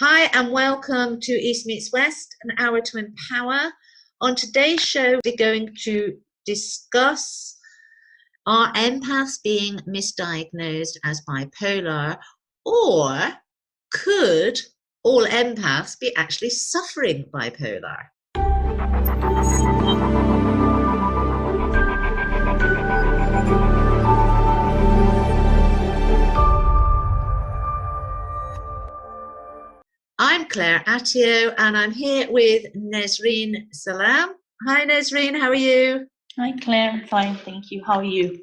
Hi and welcome to East Meets West, an hour to empower. On today's show, we're going to discuss, are empaths being misdiagnosed as bipolar, or could all empaths be actually suffering bipolar? I'm Claire Atyeo and I'm here with Nesreen Salam. Hi Nesreen, how are you? Hi Claire, I'm fine, thank you. How are you?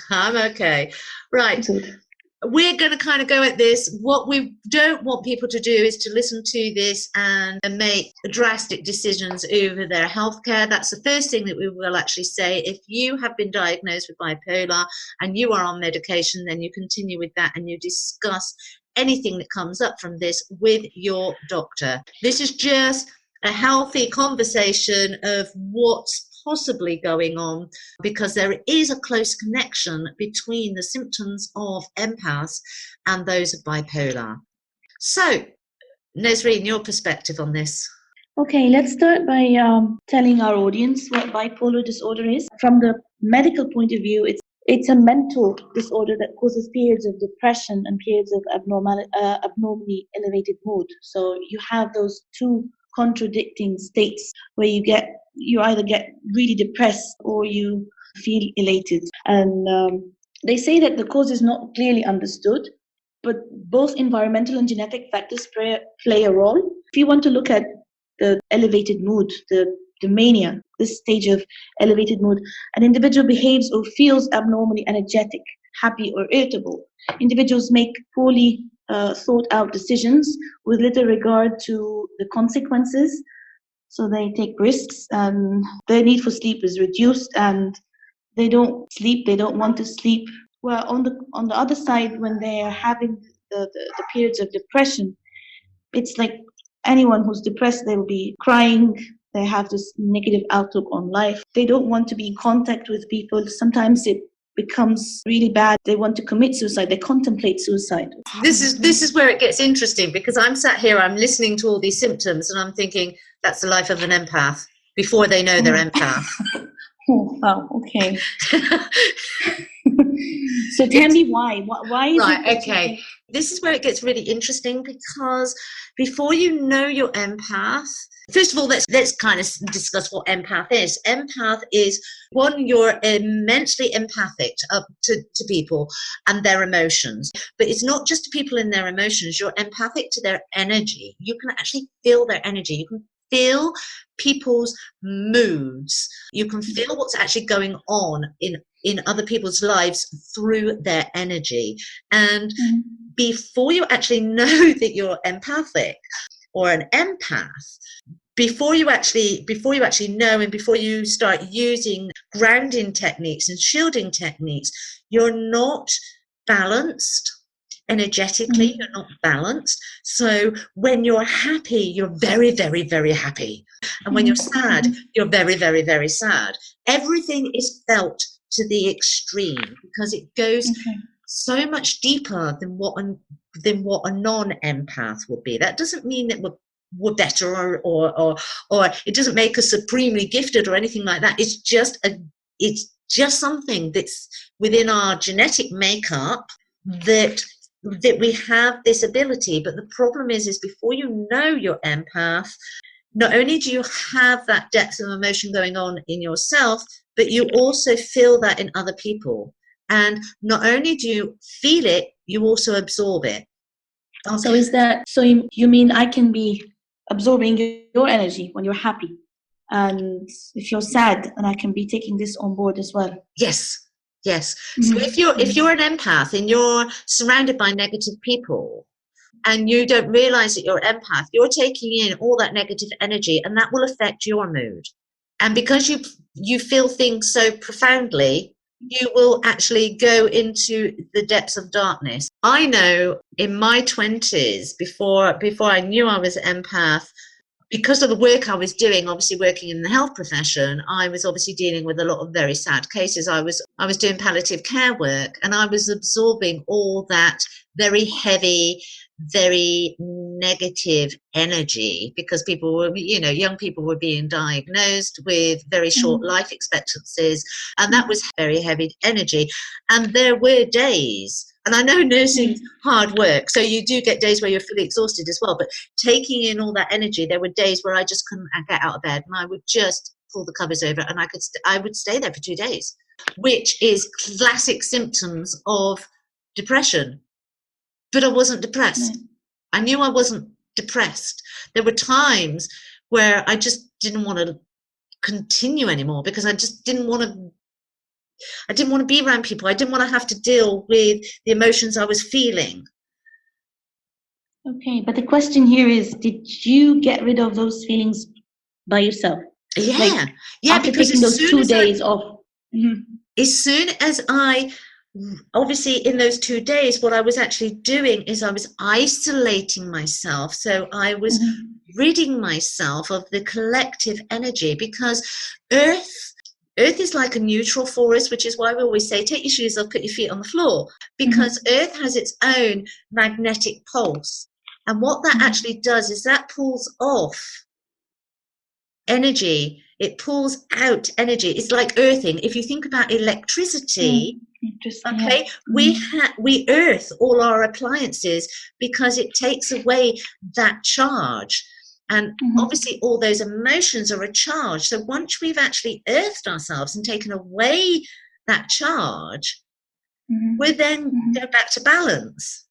I'm okay. Right. Good. We're going to kind of go at this. What we don't want people to do is to listen to this and make drastic decisions over their healthcare. That's the first thing that we will actually say. If you have been diagnosed with bipolar and you are on medication, then you continue with that and you discuss anything that comes up from this with your doctor. This is just a healthy conversation of what's possibly going on, because there is a close connection between the symptoms of empaths and those of bipolar. So, Nesreen, your perspective on this? Okay, let's start by telling our audience what bipolar disorder is. From the medical point of view, it's a mental disorder that causes periods of depression and periods of abnormally elevated mood. So you have those two contradicting states where you either get really depressed or you feel elated. And they say that the cause is not clearly understood, but both environmental and genetic factors play a role. If you want to look at the elevated mood, the mania, this stage of elevated mood, an individual behaves or feels abnormally energetic, happy, or irritable. Individuals make poorly thought out decisions with little regard to the consequences. So they take risks, and their need for sleep is reduced, and they don't sleep, they don't want to sleep. Well, on the other side, when they are having the periods of depression, it's like anyone who's depressed, they will be crying. They have this negative outlook on life. They don't want to be in contact with people. Sometimes it becomes really bad. They want to commit suicide. They contemplate suicide. This is where it gets interesting, because I'm sat here, I'm listening to all these symptoms, and I'm thinking that's the life of an empath before they know they're empath. Oh, wow. Okay. So tell me why. Why is right, it? Okay. This is where it gets really interesting, because before you know your empath, first of all, let's kind of discuss what empath is. Empath is one, you're immensely empathic to people and their emotions. But it's not just to people and their emotions. You're empathic to their energy. You can actually feel their energy. You can feel people's moods. You can feel what's actually going on in other people's lives through their energy. And before you actually know that you're empathic or an empath, before you actually know, and before you start using grounding techniques and shielding techniques, you're not balanced energetically. You're not balanced. So when you're happy, you're very, very, very happy, and when you're sad, you're very, very, very sad. Everything is felt to the extreme, because it goes so much deeper than what a non-empath would be. That doesn't mean that we're better or it doesn't make us supremely gifted or anything like that. It's just something that's within our genetic makeup, that we have this ability. But the problem is before you know your empath, not only do you have that depth of emotion going on in yourself, but you also feel that in other people. And not only do you feel it, you also absorb it. Okay. So you mean I can be absorbing your energy when you're happy, and if you're sad, and I can be taking this on board as well? Yes. So if you're an empath and you're surrounded by negative people, and you don't realize that you're an empath, you're taking in all that negative energy, and that will affect your mood. And because you feel things so profoundly, you will actually go into the depths of darkness. I know in my 20s, before I knew I was an empath, because of the work I was doing, obviously working in the health profession, I was obviously dealing with a lot of very sad cases. I was doing palliative care work, and I was absorbing all that very heavy, very negative energy, because people were, young people were being diagnosed with very short life expectancies, and that was very heavy energy. And there were days, and I know nursing's hard work, so you do get days where you're fully exhausted as well, but taking in all that energy, there were days where I just couldn't get out of bed, and I would just pull the covers over, and I would stay there for 2 days, which is classic symptoms of depression. But I wasn't depressed. I knew I wasn't depressed. There were times where I just didn't want to continue anymore, because I just didn't want to be around people. I didn't want to have to deal with the emotions I was feeling. Okay, but the question here is, did you get rid of those feelings by yourself? Yeah, after because taking those 2 days off. As soon as obviously in those 2 days, what I was actually doing is I was isolating myself. So I was ridding myself of the collective energy, because Earth is like a neutral for us, which is why we always say, take your shoes off, put your feet on the floor, because Earth has its own magnetic pulse. And what that actually does is that pulls off energy. It pulls out energy. It's like earthing. If you think about electricity, okay, we earth all our appliances, because it takes away that charge. And obviously all those emotions are a charge. So once we've actually earthed ourselves and taken away that charge, we then go back to balance.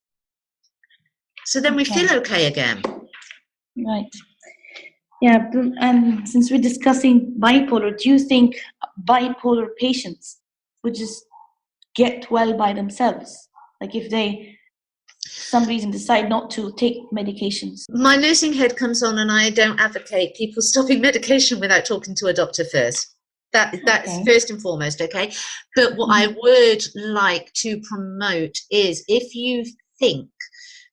So then we feel okay again. Right. Yeah, and since we're discussing bipolar, do you think bipolar patients would just get well by themselves? Like if they, for some reason, decide not to take medications? My nursing head comes on, and I don't advocate people stopping medication without talking to a doctor first. That's first and foremost, okay? But what I would like to promote is, if you think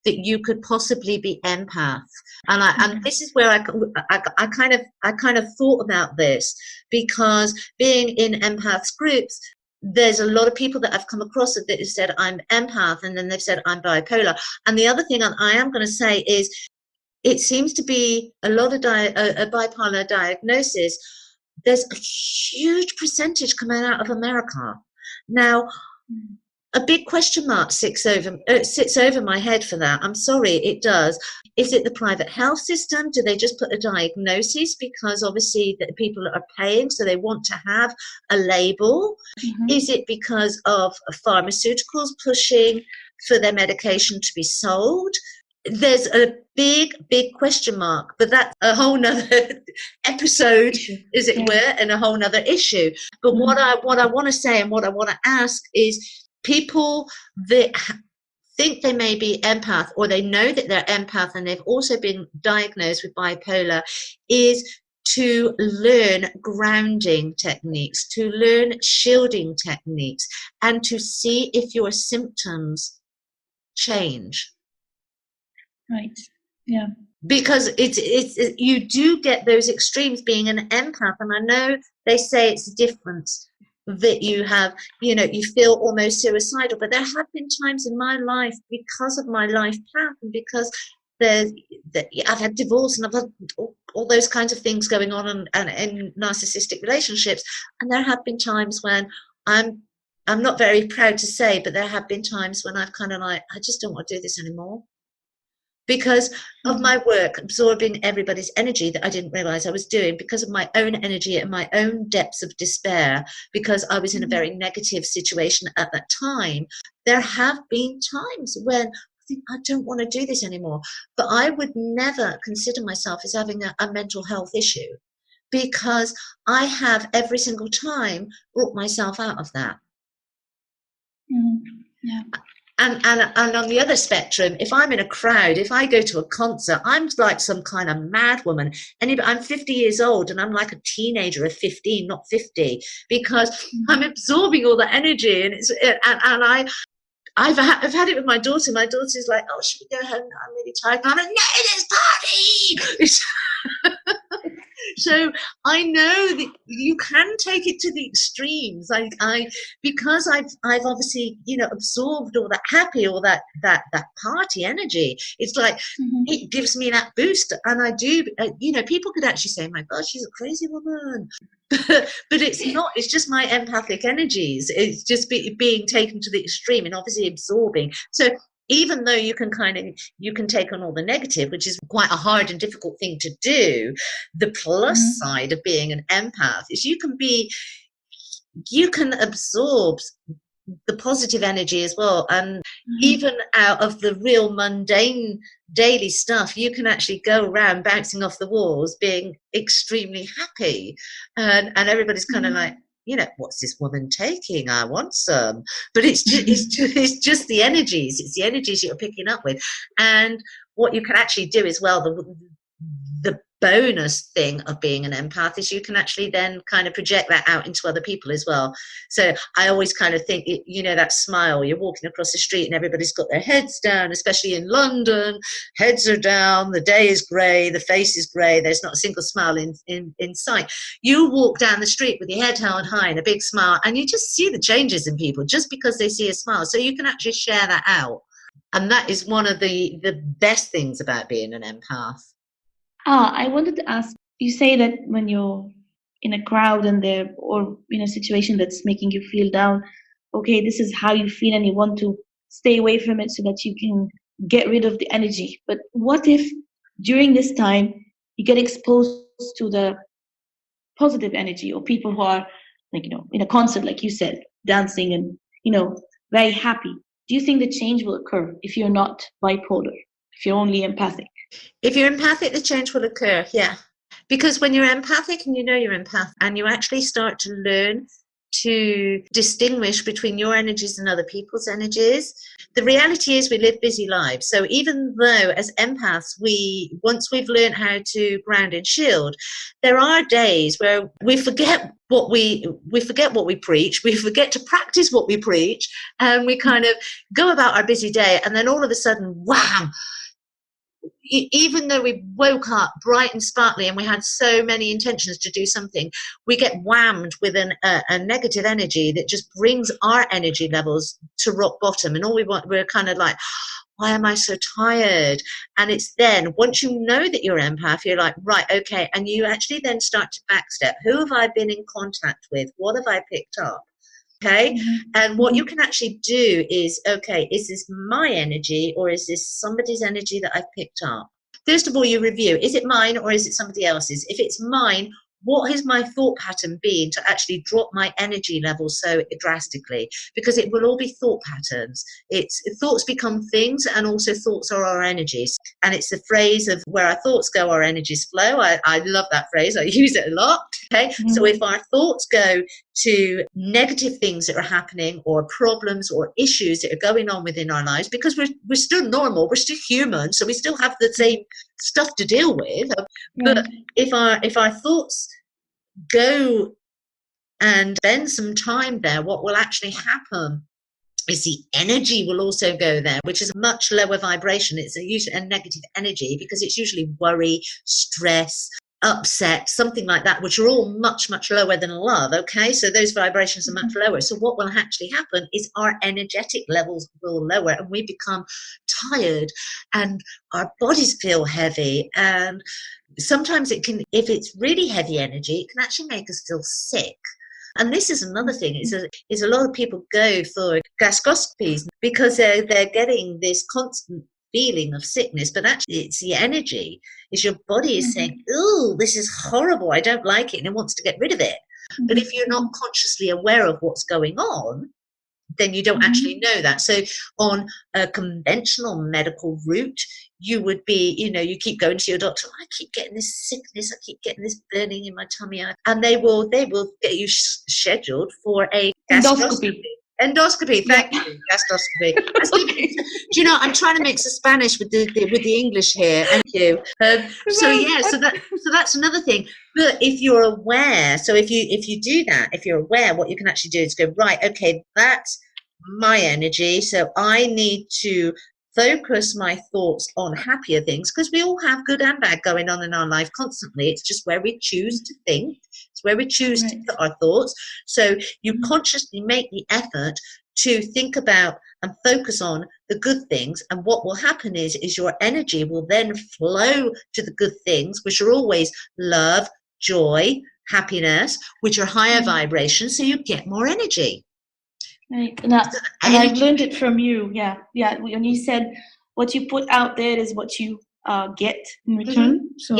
that you could possibly be empath, and this is where I kind of thought about this, because being in empaths groups, there's a lot of people that I've come across that have said I'm empath, and then they've said I'm bipolar. And the other thing I am going to say is, it seems to be a lot of a bipolar diagnosis. There's a huge percentage coming out of America now. A big question mark sits over my head for that. I'm sorry, it does. Is it the private health system? Do they just put a diagnosis because obviously the people are paying, so they want to have a label? Is it because of pharmaceuticals pushing for their medication to be sold? There's a big question mark, but that's a whole nother episode, as it were, and a whole nother issue. But what I want to say and what I want to ask is, people that think they may be empath, or they know that they're empath and they've also been diagnosed with bipolar, is to learn grounding techniques, to learn shielding techniques, and to see if your symptoms change. Right. Yeah. Because it's you do get those extremes being an empath, and I know they say it's different, that you have, you feel almost suicidal, but there have been times in my life, because of my life path, and because I've had divorce, and I've had all those kinds of things going on, and in narcissistic relationships, and there have been times when I'm not very proud to say, but there have been times when I've kind of like, I just don't want to do this anymore, because of my work absorbing everybody's energy that I didn't realize I was doing, because of my own energy and my own depths of despair, because I was in a very negative situation at that time. There have been times when I think, I don't want to do this anymore, but I would never consider myself as having a mental health issue, because I have every single time brought myself out of that. Yeah. And on the other spectrum, if I'm in a crowd, if I go to a concert, I'm like some kind of mad woman. And I'm 50 years old, and I'm like a teenager of 15, not 50, because I'm absorbing all the energy. And I've had it with my daughter. My daughter's like, "Oh, should we go home? I'm really tired." And I'm like, "No, there's party." So I know that you can take it to the extremes. Because I've obviously, absorbed all that happy, all that party energy. It's like Mhm. it gives me that boost, and I do. People could actually say, "My God, she's a crazy woman," but it's not. It's just my empathic energies. It's just being taken to the extreme and obviously absorbing. So even though you can take on all the negative, which is quite a hard and difficult thing to do, the plus Mhm. side of being an empath is you can absorb the positive energy as well, and Mhm. even out of the real mundane daily stuff, you can actually go around bouncing off the walls being extremely happy, and everybody's kind of like, Mhm. what's this woman taking? I want some. But it's just the energies. It's the energies you're picking up with. And what you can actually do as well, the bonus thing of being an empath is you can actually then kind of project that out into other people as well. So I always kind of think, that smile, you're walking across the street and everybody's got their heads down, especially in London, heads are down, the day is grey, the face is grey, there's not a single smile in sight. You walk down the street with your head held high and a big smile, and you just see the changes in people just because they see a smile. So you can actually share that out. And that is one of the best things about being an empath. I wanted to ask, you say that when you're in a crowd and there or in a situation that's making you feel down, okay, this is how you feel and you want to stay away from it so that you can get rid of the energy. But what if during this time you get exposed to the positive energy or people who are like, in a concert, like you said, dancing and, very happy? Do you think the change will occur if you're not bipolar, if you're only empathic? If you're empathic, the change will occur. Yeah. Because when you're empathic and you're empath and you actually start to learn to distinguish between your energies and other people's energies, the reality is we live busy lives. So even though as empaths, once we've learned how to ground and shield, there are days where we forget what we preach, we forget to practice what we preach, and we kind of go about our busy day, and then all of a sudden, wham, even though we woke up bright and sparkly and we had so many intentions to do something, we get whammed with a negative energy that just brings our energy levels to rock bottom. And we're kind of like, why am I so tired? And it's then, once you know that you're empath, you're like, right, okay. And you actually then start to backstep. Who have I been in contact with? What have I picked up? Okay. Mhm. And what you Mhm. can actually do is, okay, is this my energy or is this somebody's energy that I've picked up? First of all, you review, is it mine or is it somebody else's? If it's mine, what has my thought pattern been to actually drop my energy levels so drastically? Because it will all be thought patterns. It's thoughts become things, and also thoughts are our energies. And it's the phrase of where our thoughts go, our energies flow. I love that phrase. I use it a lot. Okay. So Mhm. if our thoughts go to negative things that are happening or problems or issues that are going on within our lives, because we're still normal, we're still human, so we still have the same stuff to deal with. But Right. if our thoughts go and spend some time there, what will actually happen is the energy will also go there, which is a much lower vibration. It's usually a negative energy because it's usually worry, stress, upset, something like that, which are all much, much lower than love. Okay, so those vibrations are much lower. So what will actually happen is our energetic levels will lower and we become tired and our bodies feel heavy. And sometimes it can, if it's really heavy energy, it can actually make us feel sick. And this is another thing, is a lot of people go for gastroscopies because they're getting this constant feeling of sickness, but actually it's the energy. Is your body is saying, Mhm. "Ooh, this is horrible, I don't like it," and it wants to get rid of it. But if Mhm. you're not Mhm. consciously aware of what's going on, then you don't actually Mhm. know that. So on a conventional medical route, you would be, you keep going to your doctor. I keep getting this sickness. I keep getting this burning in my tummy, and they will get you scheduled for a gastroscopy. Endoscopy. Endoscopy, Yeah. thank you. Gastroscopy. Okay. Do you know? I'm trying to mix the Spanish with the English here. Thank you. So Well, yeah, so that's another thing. But if you're aware, so if you do that, if you're aware, what you can actually do is go, right, okay, that's my energy. So I need to focus my thoughts on happier things, because we all have good and bad going on in our life constantly. It's just where we choose to think. It's where we choose to put our thoughts. So you consciously make the effort to think about and focus on the good things, and what will happen is your energy will then flow to the good things, which are always love, joy, happiness, which are higher vibrations, so you get more energy. Right. And I've learned it from you. Yeah. When you said what you put out there is what you get in return. So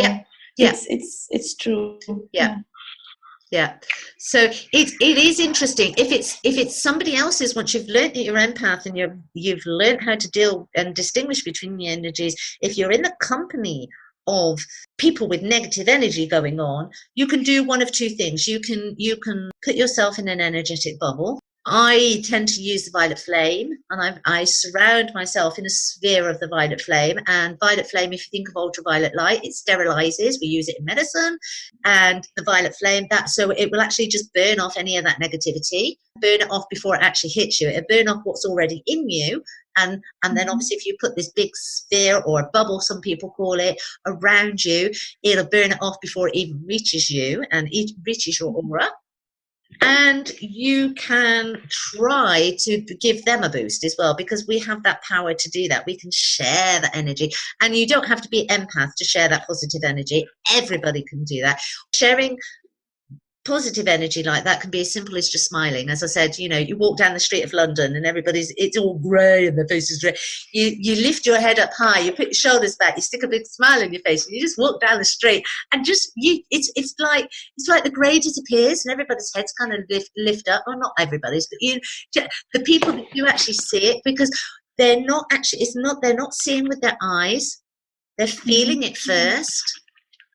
it's true. Yeah. So it is interesting if it's somebody else's. Once you've learned that you're empath and you've learned how to deal and distinguish between the energies, if you're in the company of people with negative energy going on, you can do one of two things. You can put yourself in an energetic bubble. I tend to use the violet flame, and I surround myself in a sphere of the violet flame. And violet flame, if you think of ultraviolet light, it sterilizes. We use it in medicine. And the violet flame, so it will actually just burn off any of that negativity, burn it off before it actually hits you. It'll burn off what's already in you. And then obviously if you put this big sphere or a bubble, some people call it, around you, it'll burn it off before it even reaches you and it reaches your aura. And you can try to give them a boost as well, because we have that power to do that. We can share that energy, and you don't have to be empath to share that positive energy. Everybody can do that. Sharing positive energy like that can be as simple as just smiling. As I said, you walk down the street of London and it's all grey and their face is grey. You lift your head up high, you put your shoulders back, you stick a big smile on your face, and you just walk down the street, and it's like the grey disappears and everybody's heads kind of lift up. Well, not everybody's, but the people that you actually see it, because they're not seeing with their eyes, they're feeling it first.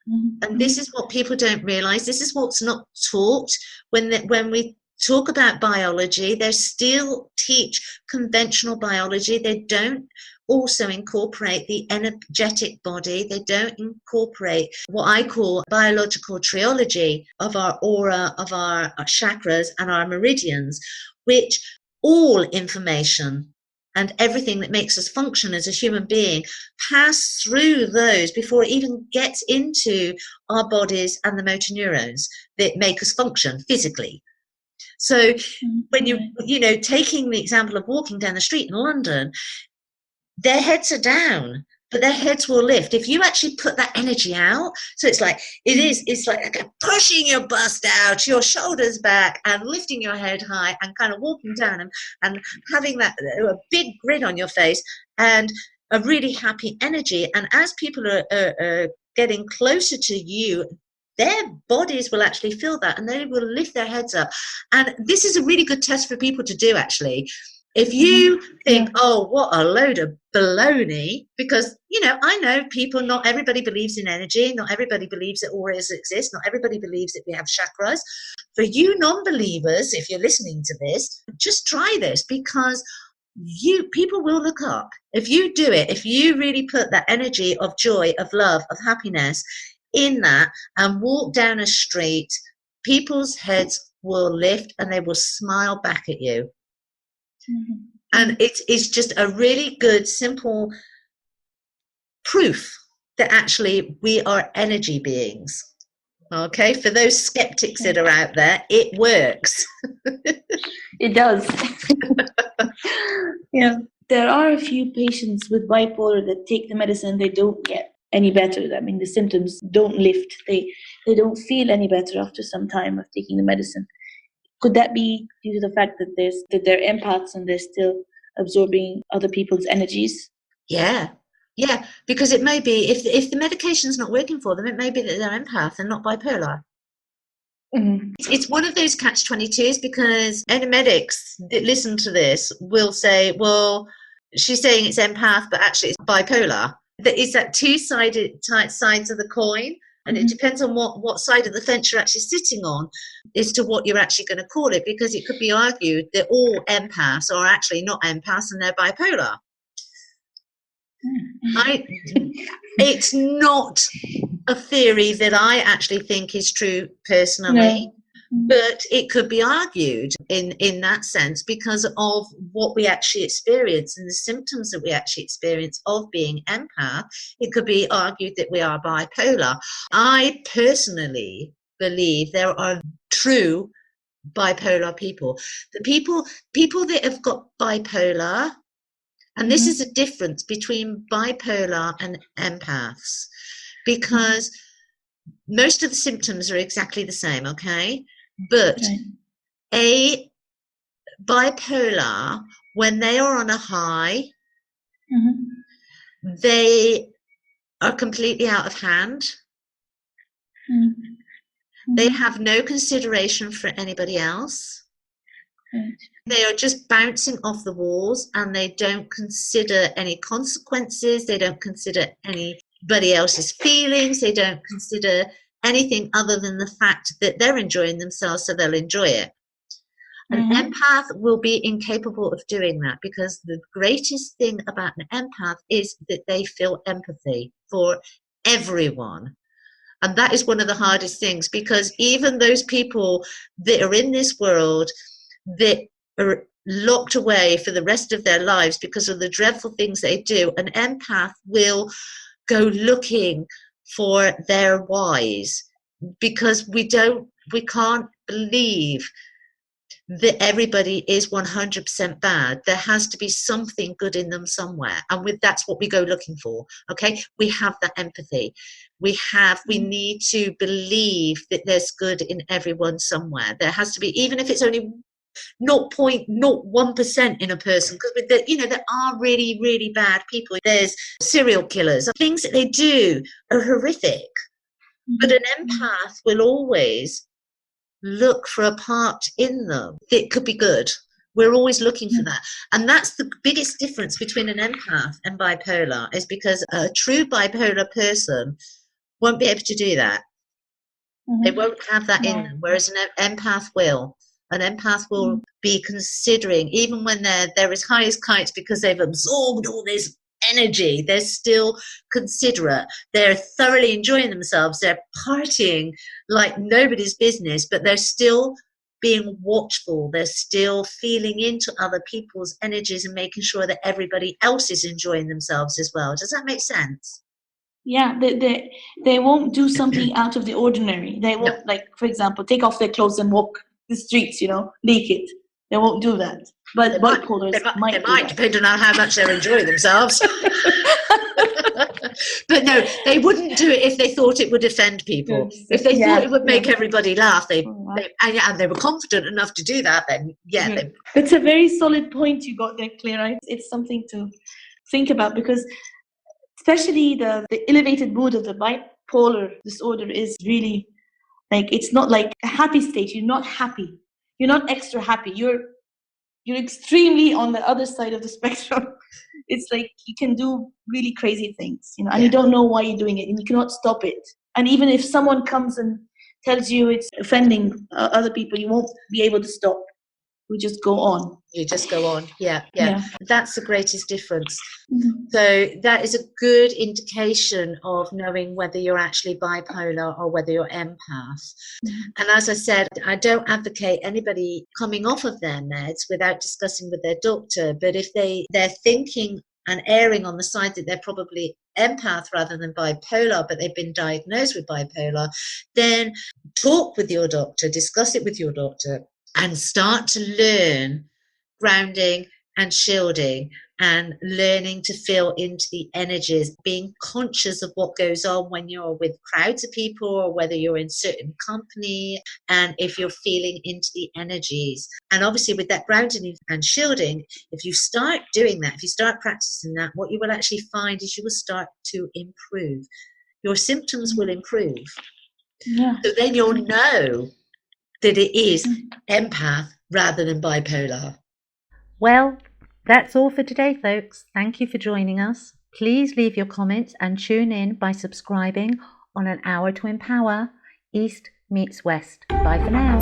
And this is what people don't realize. This is what's not taught when we talk about biology. They still teach conventional biology. They don't also incorporate the energetic body. They don't incorporate what I call biological triology of our aura, of our chakras and our meridians, which all information and everything that makes us function as a human being pass through those before it even gets into our bodies and the motor neurons that make us function physically. So when taking the example of walking down the street in London, their heads are down, but their heads will lift if you actually put that energy out. So it's like pushing your bust out, your shoulders back, and lifting your head high, and kind of walking down and having that a big grin on your face and a really happy energy. And as people are getting closer to you, their bodies will actually feel that, and they will lift their heads up. And this is a really good test for people to do, actually. If you think, oh, what a load of baloney, because, I know people, not everybody believes in energy. Not everybody believes that auras exist. Not everybody believes that we have chakras. For you non-believers, if you're listening to this, just try this, because people will look up. If you do it, if you really put that energy of joy, of love, of happiness in that and walk down a street, people's heads will lift and they will smile back at you. And it's just a really good, simple proof that actually we are energy beings. Okay, for those skeptics that are out there, it works. It does. Yeah. There are a few patients with bipolar that take the medicine, they don't get any better. I mean, the symptoms don't lift. They don't feel any better after some time of taking the medicine. Could that be due to the fact that they're empaths and they're still absorbing other people's energies? Yeah, because it may be, if the medication's not working for them, it may be that they're empath and not bipolar. It's one of those catch-22s, because any medics that listen to this will say, well, she's saying it's empath, but actually it's bipolar. It's that two-sided sides of the coin. And it depends on what side of the fence you're actually sitting on as to what you're actually going to call it, because it could be argued that all empaths are actually not empaths and they're bipolar. It's not a theory that I actually think is true personally. But it could be argued in that sense because of what we actually experience and the symptoms that we actually experience of being empath. It could be argued that we are bipolar. I personally believe there are true bipolar people. The people that have got bipolar, and this is a difference between bipolar and empaths, because most of the symptoms are exactly the same, okay? But a bipolar, when they are on a high, they are completely out of hand. They have no consideration for anybody else. They are just bouncing off the walls, and they don't consider any consequences. They don't consider anybody else's feelings. They don't consider anything other than the fact that they're enjoying themselves, so they'll enjoy it. An empath will be incapable of doing that, because the greatest thing about an empath is that they feel empathy for everyone. And that is one of the hardest things, because even those people that are in this world that are locked away for the rest of their lives because of the dreadful things they do, an empath will go looking for their whys, because we can't believe that everybody is 100% bad. There has to be something good in them somewhere, and that's what we go looking for. Okay, we have that empathy. We need to believe that there's good in everyone somewhere. There has to be, even if it's only 0.01% in a person, because there are really, really bad people. There's serial killers. Things that they do are horrific, but an empath will always look for a part in them that could be good. We're always looking for that. And that's the biggest difference between an empath and bipolar, is because a true bipolar person won't be able to do that. They won't have that in them, whereas an empath will. An empath will be considering, even when they're as high as kites because they've absorbed all this energy, they're still considerate. They're thoroughly enjoying themselves. They're partying like nobody's business, but they're still being watchful. They're still feeling into other people's energies and making sure that everybody else is enjoying themselves as well. Does that make sense? Yeah, they won't do something out of the ordinary. They won't, like, for example, take off their clothes and walk the streets, naked. They won't do that. But bipolars might do that. Depending on how much they're enjoying themselves. But no, they wouldn't do it if they thought it would offend people. If they thought it would make everybody laugh, and they were confident enough to do that, then It's a very solid point you got there, Clara. It's something to think about, because especially the elevated mood of the bipolar disorder is really, like, it's not like a happy state. You're not happy. You're not extra happy. You're extremely on the other side of the spectrum. It's like you can do really crazy things, and you don't know why you're doing it, and you cannot stop it. And even if someone comes and tells you it's offending other people, you won't be able to stop. We just go on. You just go on. Yeah. That's the greatest difference. So that is a good indication of knowing whether you're actually bipolar or whether you're empath. And as I said, I don't advocate anybody coming off of their meds without discussing with their doctor. But if they're thinking and erring on the side that they're probably empath rather than bipolar, but they've been diagnosed with bipolar, then talk with your doctor, discuss it with your doctor, and start to learn grounding and shielding, and learning to feel into the energies, being conscious of what goes on when you're with crowds of people or whether you're in certain company, and if you're feeling into the energies. And obviously with that grounding and shielding, if you start doing that, if you start practicing that, what you will actually find is you will start to improve. Your symptoms will improve. So then you'll know that it is empath rather than bipolar. Well, that's all for today, folks. Thank you for joining us. Please leave your comments and tune in by subscribing on An Hour to Empower, East Meets West. Bye for now.